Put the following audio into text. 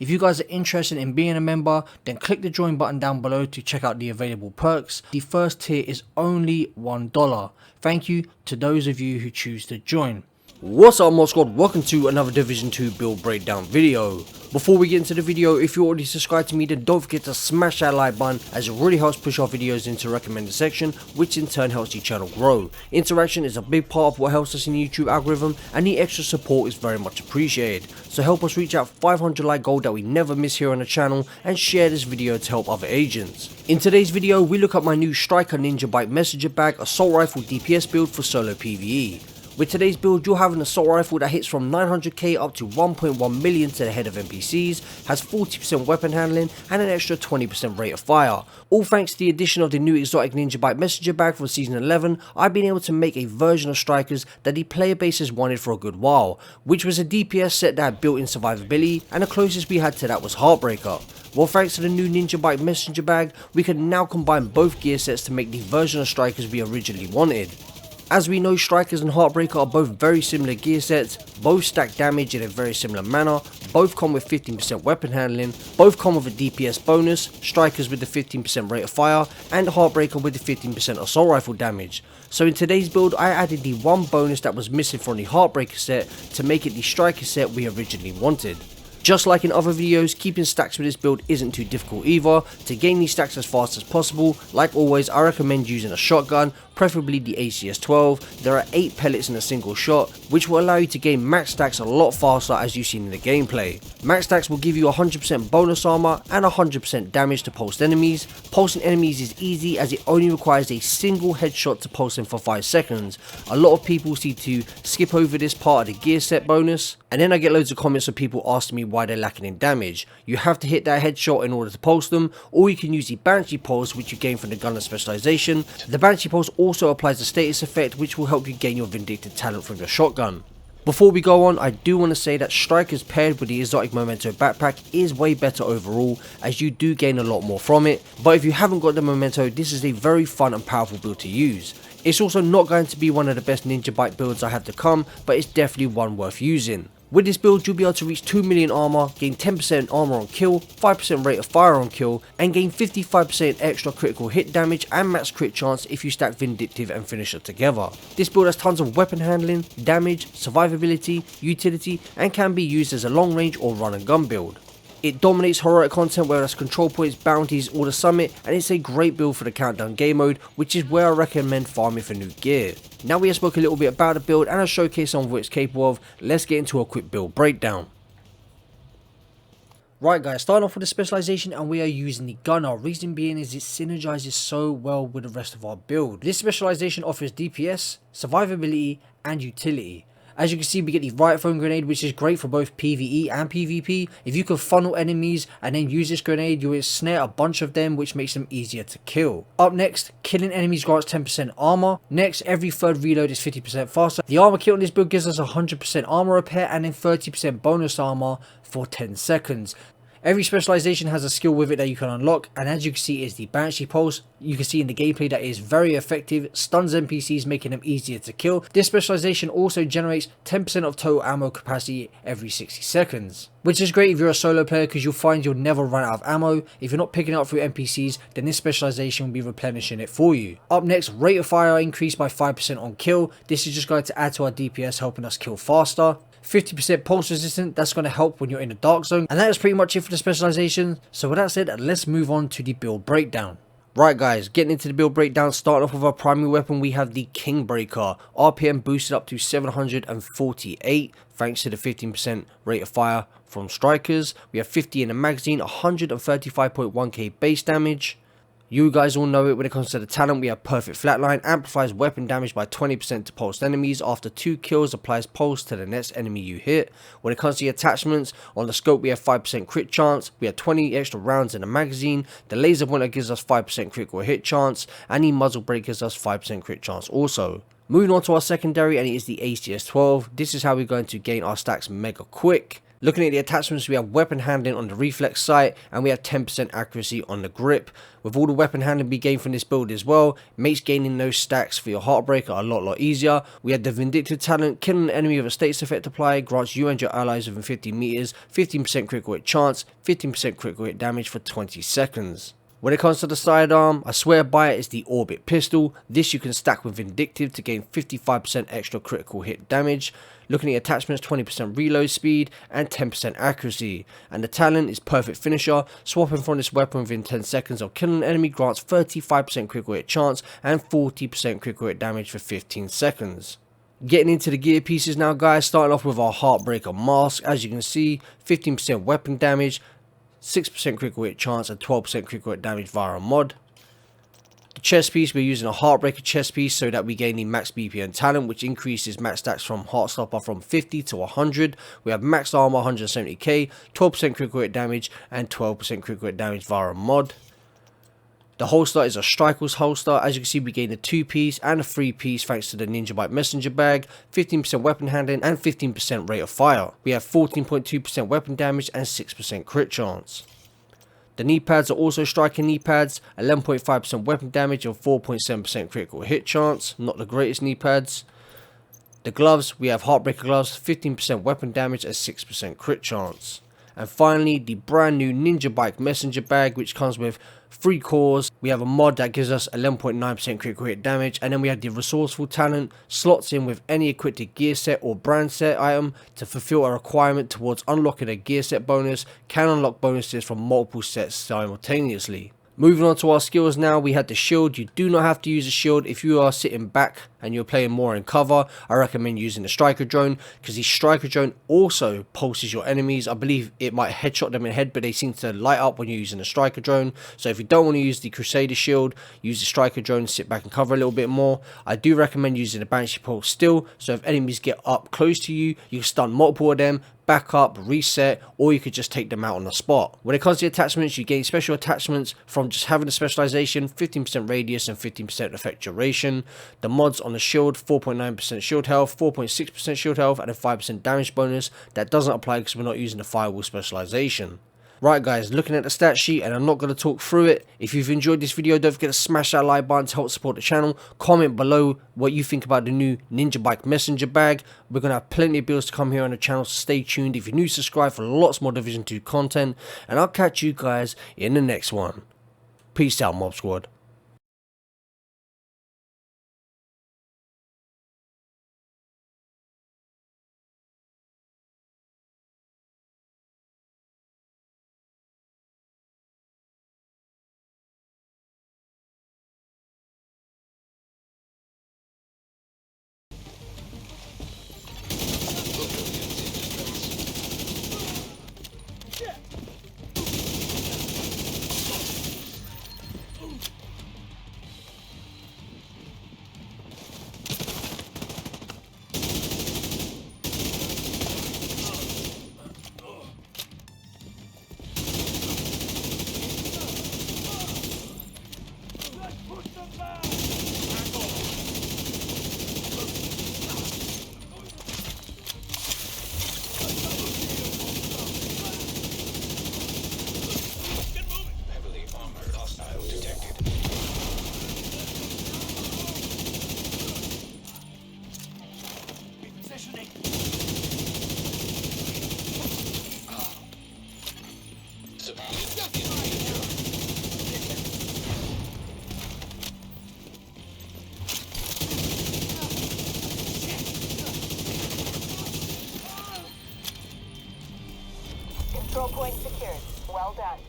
If you guys are interested in being a member, then click the join button down below to check out the available perks. The first tier is only $1. Thank you to those of you who choose to join. What's up mod squad, welcome to another Division 2 build breakdown video. Before we get into the video, if you already subscribed to me, then don't forget to smash that like button, as it really helps push our videos into the recommended section, which in turn helps the channel grow. Interaction is a big part of what helps us in the YouTube algorithm, and the extra support is very much appreciated. So help us reach out 500 like goal that we never miss here on the channel, and share this video to help other agents. In today's video, we look at my new Striker NINJABIKE Messenger Bag Assault Rifle DPS build for solo PVE. With today's build, you'll have an assault rifle that hits from 900k up to 1.1 million to the head of NPCs, has 40% weapon handling and an extra 20% rate of fire. All thanks to the addition of the new exotic NINJABIKE Messenger Bag from Season 11, I've been able to make a version of Strikers that the player base has wanted for a good while, which was a DPS set that had built-in survivability, and the closest we had to that was Heartbreaker. Well, thanks to the new NINJABIKE Messenger Bag, we can now combine both gear sets to make the version of Strikers we originally wanted. As we know, Strikers and Heartbreaker are both very similar gear sets, both stack damage in a very similar manner, both come with 15% weapon handling, both come with a DPS bonus, Strikers with the 15% rate of fire, and Heartbreaker with the 15% assault rifle damage. So in today's build, I added the one bonus that was missing from the Heartbreaker set to make it the Striker set we originally wanted. Just like in other videos, keeping stacks with this build isn't too difficult either. To gain these stacks as fast as possible, like always, I recommend using a shotgun, preferably the ACS-12. There are 8 pellets in a single shot, which will allow you to gain max stacks a lot faster, as you've seen in the gameplay. Max stacks will give you 100% bonus armor and 100% damage to pulsed enemies. Pulsing enemies is easy, as it only requires a single headshot to pulse them for 5 seconds. A lot of people seem to skip over this part of the gear set bonus, and then I get loads of comments of people asking me why they're lacking in damage. You have to hit that headshot in order to pulse them, or you can use the Banshee pulse, which you gain from the gunner specialization. The Banshee pulse also applies a status effect, which will help you gain your vindictive talent from your shotgun. Before we go on, I do want to say that Strikers paired with the exotic Memento backpack is way better overall, as you do gain a lot more from it, but if you haven't got the Memento, this is a very fun and powerful build to use. It's also not going to be one of the best NINJABIKE builds I have to come, but it's definitely one worth using. With this build, you'll be able to reach 2 million armor, gain 10% armor on kill, 5% rate of fire on kill, and gain 55% extra critical hit damage and max crit chance if you stack Vindictive and Finisher together. This build has tons of weapon handling, damage, survivability, utility, and can be used as a long range or run and gun build. It dominates heroic content, whether that's control points, bounties, or the summit, and it's a great build for the countdown game mode, which is where I recommend farming for new gear. Now we have spoke a little bit about the build and a showcase some of what it's capable of, let's get into a quick build breakdown. Right guys, starting off with the specialization, and we are using the gunner. Reason being is it synergizes so well with the rest of our build. This specialization offers DPS, survivability, and utility. As you can see, we get the right foam grenade, which is great for both PvE and PvP. If you can funnel enemies and then use this grenade, you'll snare a bunch of them, which makes them easier to kill. Up next, killing enemies grants 10% armor. Next, every third reload is 50% faster. The armor kit on this build gives us 100% armor repair and then 30% bonus armor for 10 seconds. Every specialization has a skill with it that you can unlock, and as you can see is the Banshee pulse. You can see in the gameplay that is very effective, stuns NPCs, making them easier to kill. This specialization also generates 10% of total ammo capacity every 60 seconds. Which is great if you're a solo player, because you'll find you'll never run out of ammo. If you're not picking it up through NPCs, then this specialization will be replenishing it for you. Up next, rate of fire increased by 5% on kill. This is just going to add to our DPS, helping us kill faster. 50% pulse resistant, that's going to help when you're in the dark zone. And that is pretty much it for the specialization. So with that said, let's move on to the build breakdown. Right guys, getting into the build breakdown, starting off with our primary weapon, we have the Kingbreaker. RPM boosted up to 748 thanks to the 15% rate of fire from Strikers. We have 50 in the magazine, 135.1k base damage. You guys all know it when it comes to the talent. We have Perfect Flatline, amplifies weapon damage by 20% to pulsed enemies. After 2 kills, applies pulse to the next enemy you hit. When it comes to the attachments, on the scope we have 5% crit chance. We have 20 extra rounds in the magazine. The laser pointer gives us 5% critical hit chance, and the muzzle brake gives us 5% crit chance also. Moving on to our secondary, and it is the ACS-12. This is how we're going to gain our stacks mega quick. Looking at the attachments, we have weapon handling on the reflex sight, and we have 10% accuracy on the grip. With all the weapon handling we gain from this build as well, makes gaining those stacks for your Heartbreaker a lot easier. We have the Vindictive talent, killing an enemy with a status effect applied, grants you and your allies within 50 meters, 15% critical hit chance, 15% critical hit damage for 20 seconds. When it comes to the sidearm, I swear by it, it's the Orbit pistol. This you can stack with Vindictive to gain 55% extra critical hit damage. Looking at attachments, 20% reload speed and 10% accuracy. And the talent is Perfect Finisher. Swapping from this weapon within 10 seconds of killing an enemy grants 35% critical hit chance and 40% critical hit damage for 15 seconds. Getting into the gear pieces now, guys, starting off with our Heartbreaker mask. As you can see, 15% weapon damage, 6% critical hit chance and 12% critical hit damage via a mod. The chest piece, we're using a Heartbreaker chest piece so that we gain the max BP and talent, which increases max stacks from Heartstopper from 50 to 100. We have max armor 170k, 12% critical hit damage and 12% critical hit damage via a mod. The holster is a Striker's holster. As you can see, we gain a 2-piece and a 3-piece thanks to the NINJABIKE messenger bag, 15% weapon handling and 15% rate of fire. We have 14.2% weapon damage and 6% crit chance. The knee pads are also striker knee pads, 11.5% weapon damage and 4.7% critical hit chance. Not the greatest knee pads. The gloves, we have Heartbreaker gloves, 15% weapon damage and 6% crit chance. And finally, the brand new NINJABIKE messenger bag, which comes with 3 cores. We have a mod that gives us 11.9% critical hit damage, and then we have the resourceful talent, slots in with any equipped gear set or brand set item to fulfill a requirement towards unlocking a gear set bonus, can unlock bonuses from multiple sets simultaneously. Moving on to our skills now, we had the shield. You do not have to use a shield if you are sitting back and you're playing more in cover. I recommend using the striker drone because the striker drone also pulses your enemies. I believe it might headshot them in the head, but they seem to light up when you're using a striker drone. So if you don't want to use the Crusader shield, use the striker drone, sit back and cover a little bit more. I do recommend using the Banshee pulse still, so if enemies get up close to you, you can stun multiple of them, back up, reset, or you could just take them out on the spot. When it comes to attachments, you gain special attachments from just having the specialization, 15% radius and 15% effect duration. The mods on the shield, 4.9% shield health, 4.6% shield health and a 5% damage bonus. That doesn't apply because we're not using the firewall specialization. Right guys, looking at the stat sheet, and I'm not going to talk through it. If you've enjoyed this video, don't forget to smash that like button to help support the channel. Comment below what you think about the new NINJABIKE messenger bag. We're going to have plenty of builds to come here on the channel, so stay tuned. If you're new, subscribe for lots more Division 2 content, and I'll catch you guys in the next one. Peace out, Mob Squad. Control point secured. Well done.